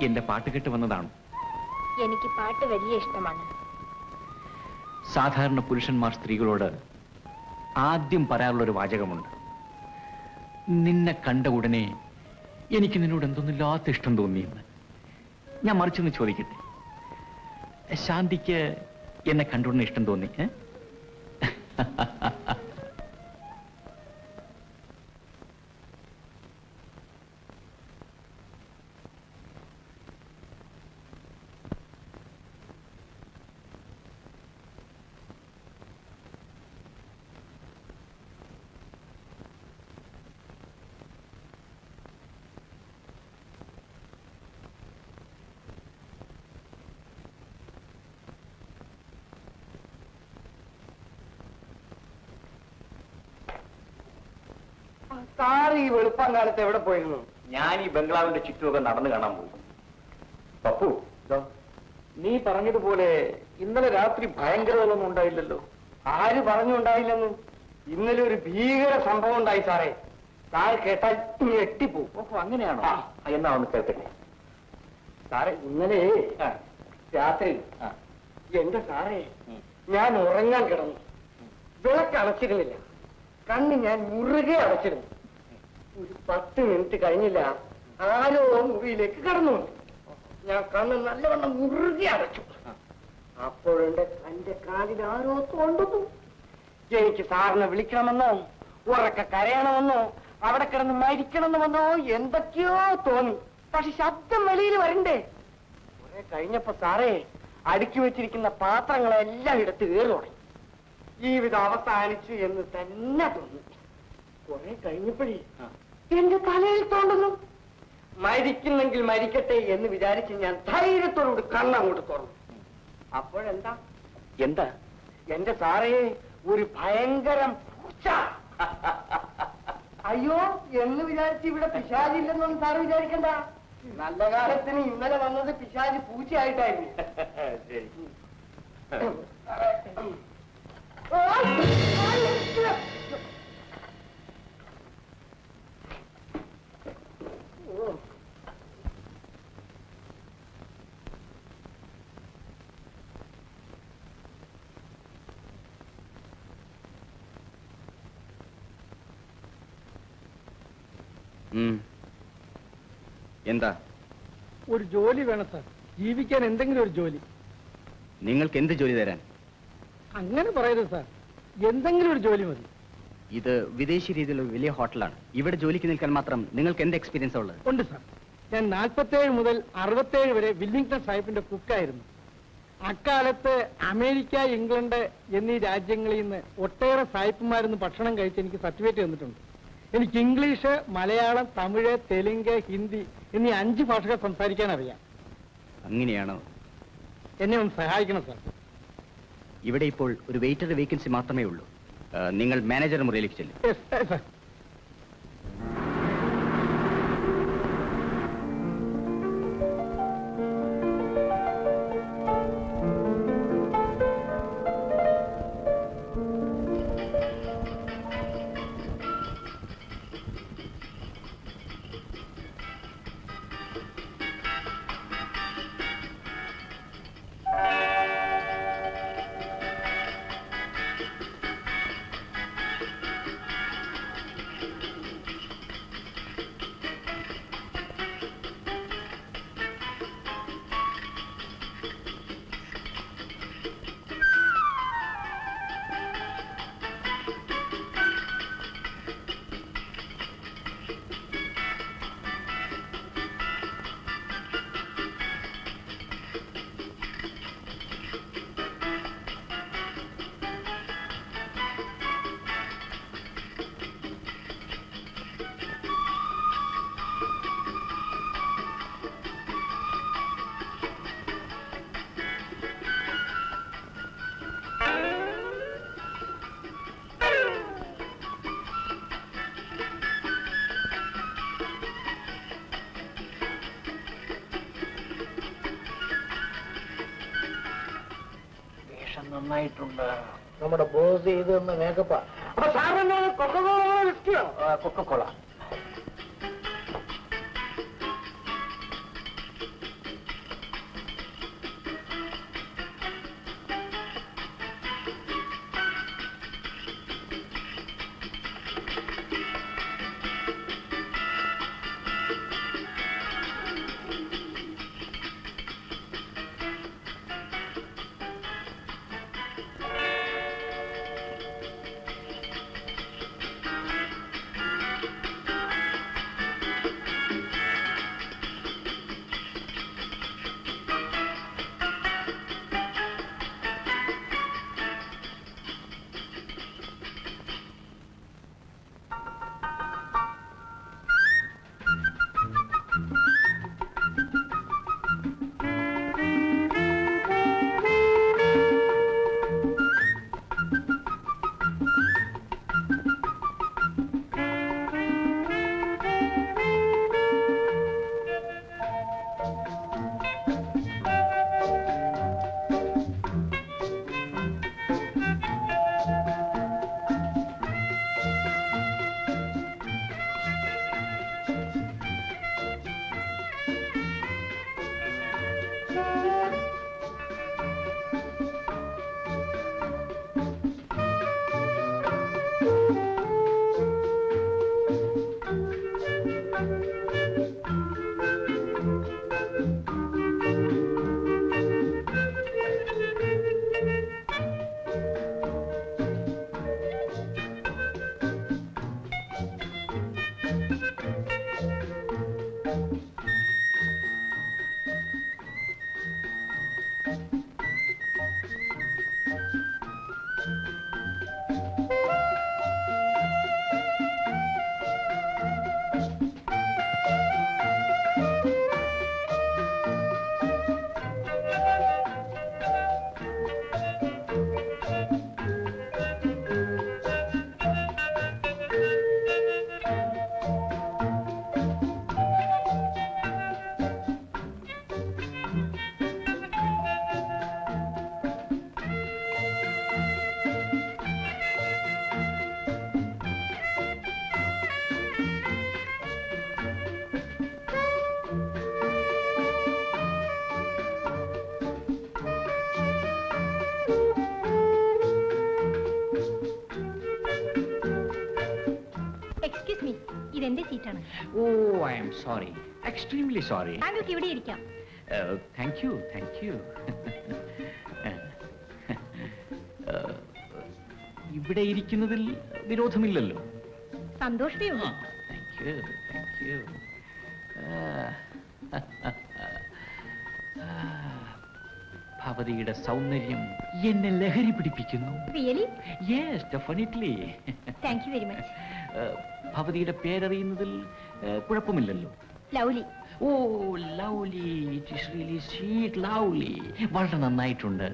എന്റെ പാട്ട് കേട്ട് വന്നതാണോ? എനിക്ക് പാട്ട് വലിയ ഇഷ്ടമാണ്. സാധാരണ പുരുഷന്മാർ സ്ത്രീകളോട് ആദ്യം പറയാറുള്ളൊരു വാചകമുണ്ട്, നിന്നെ കണ്ട ഉടനെ എനിക്ക് നിന്നോട് എന്തൊന്നില്ലാത്ത ഇഷ്ടം തോന്നിയെന്ന്. ഞാൻ മറിച്ചൊന്ന് ചോദിക്കട്ടെ, ശാന്തിക്ക് എന്നെ കണ്ടുടനെ ഇഷ്ടം തോന്നി? സാർ ഈ വെളുപ്പം കാലത്ത് എവിടെ പോയിരുന്നു? ഞാൻ ഈ ബംഗ്ലാവിന്റെ ചുറ്റുമൊക്കെ നടന്നു കാണാൻ പോയി. പപ്പു, നീ പറഞ്ഞതുപോലെ ഇന്നലെ രാത്രി ഭയങ്കരതൊന്നും ഉണ്ടായില്ലല്ലോ. ആര് പറഞ്ഞുണ്ടായില്ലെന്നും? ഇന്നലെ ഒരു ഭീകര സംഭവം ഉണ്ടായി സാറേ. സാർ കേട്ടാൽ ഞെട്ടിപ്പോവും. ഓഹോ, അങ്ങനെയാണോ? എന്നാ ഒന്ന് കേൾക്കട്ടെ. സാറേ, ഇന്നലെ രാത്രി എന്റെ സാറേ ഞാൻ ഉറങ്ങാൻ കിടന്നു. വിളക്ക് അടച്ചിരുന്നില്ല. കണ്ണ് ഞാൻ മുറുകെ അടച്ചിരുന്നു. ഒരു 10 മിനിറ്റ് കഴിഞ്ഞില്ല, ആരോ മുറിയിലേക്ക് കടന്നു. ഞാൻ കണ്ണ് നല്ലവണ്ണം മുറുകെ അടച്ചു. അപ്പോഴെന്റെ കാലിൽ ആരോ തോണ്ടുന്നു. എനിക്ക് സാറിനെ വിളിക്കണമെന്നോ ഉറക്കെ കരയണമെന്നോ അവിടെ കിടന്ന് മരിക്കണമെന്നോ എന്തൊക്കെയോ തോന്നി. പക്ഷെ ശബ്ദം വെളിയിൽ വരണ്ടേ? കുറെ കഴിഞ്ഞപ്പോ സാറേ അടുക്കി വെച്ചിരിക്കുന്ന പാത്രങ്ങളെല്ലാം എടുത്ത് കയറി. ജീവിതം അവസാനിച്ചു എന്ന് തന്നെ തോന്നി. കുറെ കഴിഞ്ഞപ്പോഴേ എന്റെ തലയിൽ തോണ്ടുന്നു. മരിക്കുന്നെങ്കിൽ മരിക്കട്ടെ എന്ന് വിചാരിച്ച് ഞാൻ ധൈര്യത്തോടുകൂടി കണ്ണങ്ങോട്ട് തുറന്നു. അപ്പോഴെന്താ എന്താ? എന്റെ സാറേ ഒരു ഭയങ്കരം പൂച്ച. അയ്യോ എന്ന് വിചാരിച്ച് ഇവിടെ പിശാചില്ലെന്നൊന്നും സാറ് വിചാരിക്കണ്ട. നല്ല കാലത്തിന് ഇന്നലെ വന്നത് പിശാചി പൂച്ചയായിട്ടായിരുന്നു. ശരി. എന്താ? ഒരു ജോലി വേണം സാർ, ജീവിക്കാൻ എന്തെങ്കിലും ഒരു ജോലി. നിങ്ങൾക്ക് എന്ത് ജോലി തരാൻ? അങ്ങനെ പറയരുത് സാർ, എന്തെങ്കിലും ഒരു ജോലി മതി. ഇത് വിദേശി രീതിയിലുള്ള വലിയ ഹോട്ടലാണ്. ഇവിടെ ജോലിക്ക് നിൽക്കാൻ മാത്രം നിങ്ങൾക്ക് എന്ത് എക്സ്പീരിയൻസ് ഉള്ളത്? ഉണ്ട് സാർ. ഞാൻ 47 മുതൽ 67 വരെ വില്ലിംഗ്ടൺ സാഹിബിന്റെ കുക്കായിരുന്നു. അക്കാലത്ത് അമേരിക്ക, ഇംഗ്ലണ്ട് എന്നീ രാജ്യങ്ങളിൽ നിന്ന് ഒട്ടേറെ സായിപ്പുമാരിന്ന് ഭക്ഷണം കഴിച്ച് എനിക്ക് സർട്ടിഫിക്കറ്റ് തന്നിട്ടുണ്ട്. എനിക്ക് ഇംഗ്ലീഷ്, മലയാളം, തമിഴ്, തെലുങ്ക്, ഹിന്ദി എന്നീ 5 ഭാഷകൾ സംസാരിക്കാൻ അറിയാം. അങ്ങനെയാണോ? എന്നെ ഒന്ന് സഹായിക്കണം സാർ. ഇവിടെ ഇപ്പോൾ ഒരു വെയിറ്റർ വേക്കൻസി മാത്രമേ ഉള്ളൂ. നിങ്ങൾ മാനേജർ മുറിയിലേക്ക് ചെല്ലും. സാർ. നന്നായിട്ടുണ്ട്. നമ്മുടെ ബോസ് ചെയ്ത് തന്ന മേക്കപ്പാ. അപ്പൊ സാറിന് കൊക്കക്കോള വിസ്കിയോ? കൊക്കക്കോള. മീ ഇതെന്റെ സീറ്റാണ്. Oh, I am sorry, extremely sorry. താങ്കൾക്ക് ഇവിടെ ഇരിക്കാം. Thank you, thank you. ഇവിടെ ഇരിക്കുന്നതിൽ വിരോധമില്ലല്ലോ. സന്തോഷമേ ഉള്ളൂ. Thank you, thank you. ഭവതിയുടെ സൗന്ദര്യം എന്നെ ലഹരി പിടിപ്പിക്കുന്നു. Really? Yes, definitely. Thank you very much. ഭവതിയുടെ പേരറിയുന്നതിൽ കുഴപ്പമില്ലല്ലോ. Lovely. Oh, lovely, it is really sweet, lovely. വളരെ നന്നായിട്ടുണ്ട്.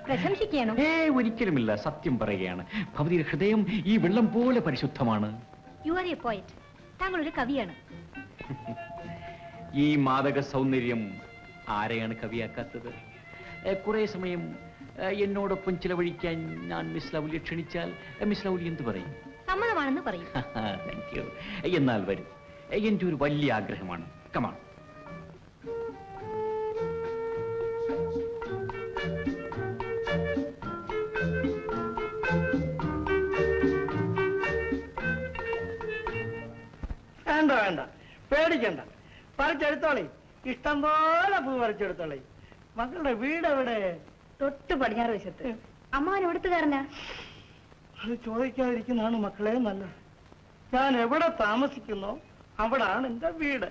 പ്രശംസിക്കുകയാണോ? ഒരിക്കലുമില്ല, സത്യം പറയുകയാണ്. ഭവതിയുടെ ഹൃദയം ഈ വെള്ളം പോലെ പരിശുദ്ധമാണ്. You are a poet. താങ്കൾ ഒരു കവിയാണ്. ഈ മാദക സൗന്ദര്യം ആരെയാണ് കവിയാക്കാത്തത്? കുറെ സമയം എന്നോടൊപ്പം ചിലവഴിക്കാൻ ഞാൻ മിസ് ലൗലിയെ ക്ഷണിച്ചാൽ മിസ് ലൗലി എന്ത് പറയും? സമ്മതമാണെന്ന് പറയും. Thank you. എന്നാൽ വരും, എന്റെ ഒരു വലിയ ആഗ്രഹമാണ്. കമാൺ. വേണ്ട വേണ്ട, പേടിക്കണ്ട, പറിച്ചെടുത്തോളി. ഇഷ്ടം പോലെ പൂ പറിച്ചെടുത്തോളി. മക്കളുടെ വീട് എവിടെ? തൊട്ട് പടിഞ്ഞാറ് വശത്ത്. അമ്മാവൻ എവിടുത്തുകാരനാ? അത് ചോദിക്കാതിരിക്കുന്നതാണ് മക്കളെ നല്ലത്. ഞാൻ എവിടെ താമസിക്കുന്നോ അവിടാണ് എന്റെ വീട്.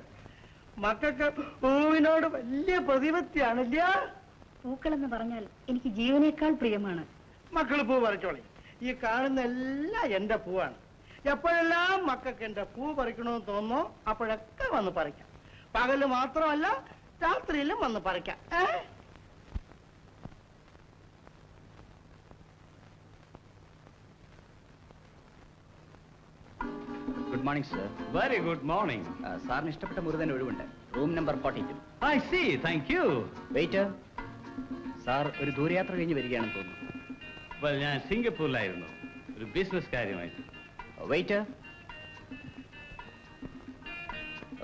മക്കൾക്ക് പൂവിനോട് വലിയ പ്രതിപത്തിയാണില്ല. പൂക്കളെന്ന് പറഞ്ഞാൽ എനിക്ക് ജീവനേക്കാൾ പ്രിയമാണ്. മക്കൾ പൂ പറിച്ചോളി. ഈ കാണുന്ന എല്ലാം എന്റെ പൂവാണ്. എപ്പോഴെല്ലാം മക്കൾക്ക് എന്റെ പൂ പറിക്കണമെന്ന് തോന്നുന്നോ അപ്പോഴൊക്കെ വന്ന് പറിക്കാം. പകല് മാത്രമല്ല, രാത്രിയിലും വന്ന് പറിക്കാം. Good morning sir. Very good morning. സാറിന് ഇഷ്ടപ്പെട്ട മുറി തന്നെ ഒഴിവുണ്ട്. Room number 42. I see, thank you. Waiter, sir ഒരു ദൂരയാത്ര കഴിഞ്ഞ് വരികയാണെന്ന് തോന്നുന്നു. ഞാൻ സിംഗപ്പൂരിലായിരുന്നു, ഒരു ബിസിനസ് കാര്യമായിട്ട്. വെയിറ്റർ,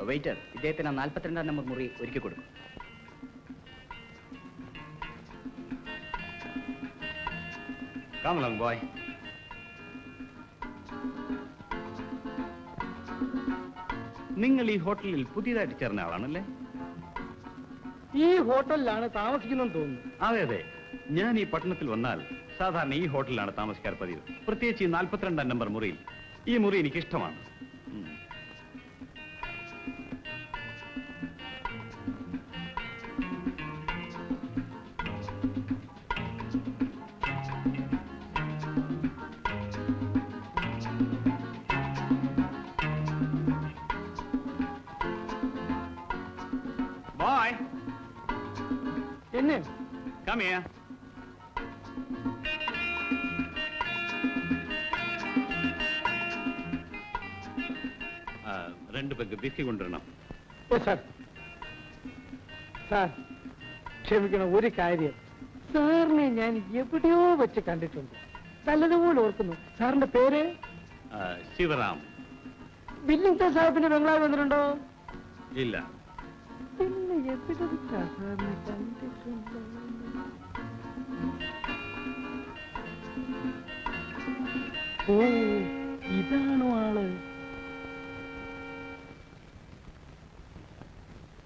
വെയിറ്റർ, ഇദ്ദേഹത്തിന് 42 നമ്പർ മുറി ഒരുക്കി കൊടുക്കും. Come along, boy. നിങ്ങൾ ഈ ഹോട്ടലിൽ പുതിയതായിട്ട് ചേർന്ന ആളാണല്ലേ? ഈ ഹോട്ടലിലാണ് താമസിക്കുന്നെന്ന് തോന്നുന്നു. അതെ അതെ, ഞാൻ ഈ പട്ടണത്തിൽ വന്നാൽ സാധാരണ ഈ ഹോട്ടലിലാണ് താമസിക്കാറ് പതിവ്. പ്രത്യേകിച്ച് ഈ 42 നമ്പർ മുറിയിൽ. ഈ മുറി എനിക്ക് ഇഷ്ടമാണ്. Boy, എന്നെ come here. രണ്ട് പെഗ് ബിസ്കി കൊണ്ടുവരണം. സാർ, സാർ ക്ഷമിക്കണം, ഒരു കാര്യം. സാറിനെ ഞാൻ എവിടെയോ വെച്ച് കണ്ടിട്ടുണ്ട്, നല്ലതുപോലെ ഓർക്കുന്നു. സാറിന്റെ പേര്? ശിവറാം. ബില്ലിംഗ്ടൺ സാഹിബിന്റെ ബംഗ്ലാവ് വന്നിട്ടുണ്ടോ? ഇല്ല. പിന്നെ എവിടെ വെച്ചാ സാറിനെ കണ്ടിട്ടുണ്ടോ? ഓ, ഇതാണോ ആള്?